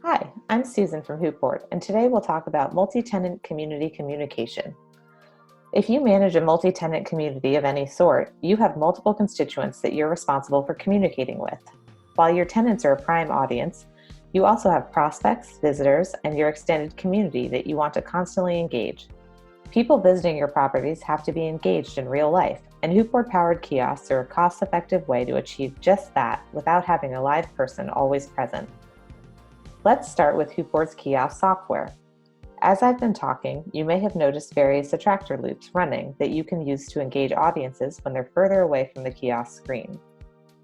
Hi, I'm Susan from HootBoard, and today we'll talk about multi-tenant community communication. If you manage a multi-tenant community of any sort, you have multiple constituents that you're responsible for communicating with. While your tenants are a prime audience, you also have prospects, visitors, and your extended community that you want to constantly engage. People visiting your properties have to be engaged in real life, and HootBoard-powered kiosks are a cost-effective way to achieve just that without having a live person always present. Let's start with HootBoard's kiosk software. As I've been talking, you may have noticed various attractor loops running that you can use to engage audiences when they're further away from the kiosk screen.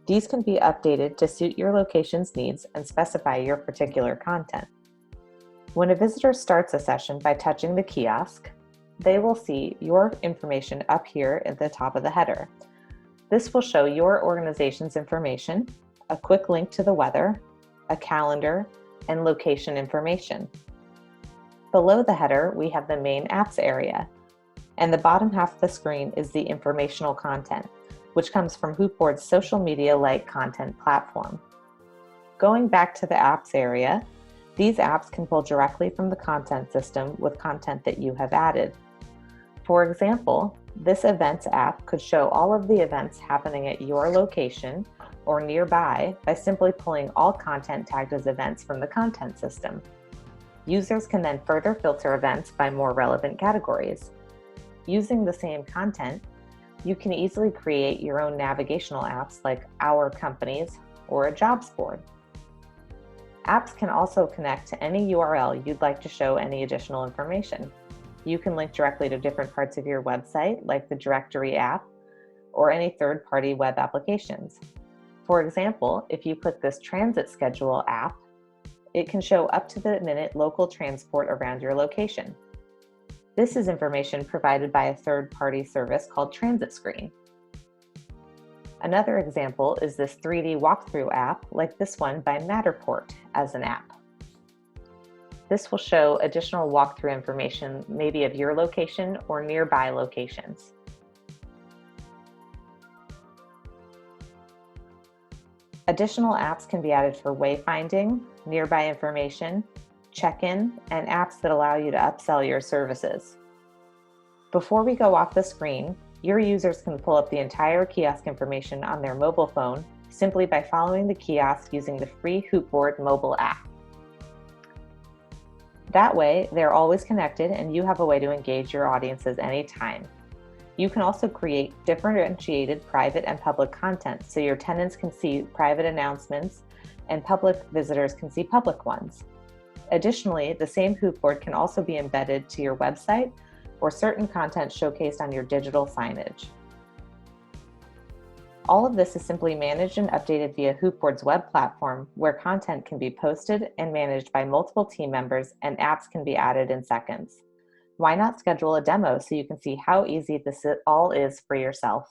These can be updated to suit your location's needs and specify your particular content. When a visitor starts a session by touching the kiosk, they will see your information up here at the top of the header. This will show your organization's information, a quick link to the weather, a calendar, and location information. Below the header, we have the main apps area, and the bottom half of the screen is the informational content, which comes from HootBoard's social media-like content platform. Going back to the apps area, these apps can pull directly from the content system with content that you have added. For example, this events app could show all of the events happening at your location or nearby by simply pulling all content tagged as events from the content system. Users can then further filter events by more relevant categories. Using the same content, you can easily create your own navigational apps like Our Companies or a jobs board. Apps can also connect to any URL you'd like to show any additional information. You can link directly to different parts of your website, like the directory app, or any third-party web applications. For example, if you click this transit schedule app, it can show up-to-the-minute local transport around your location. This is information provided by a third-party service called Transit Screen. Another example is this 3D walkthrough app, like this one by Matterport as an app. This will show additional walkthrough information, maybe of your location or nearby locations. Additional apps can be added for wayfinding, nearby information, check-in, and apps that allow you to upsell your services. Before we go off the screen, your users can pull up the entire kiosk information on their mobile phone simply by following the kiosk using the free HootBoard mobile app. That way, they're always connected and you have a way to engage your audiences anytime. You can also create differentiated private and public content so your tenants can see private announcements and public visitors can see public ones. Additionally, the same HootBoard can also be embedded to your website or certain content showcased on your digital signage. All of this is simply managed and updated via HootBoard's web platform, where content can be posted and managed by multiple team members and apps can be added in seconds. Why not schedule a demo so you can see how easy this all is for yourself?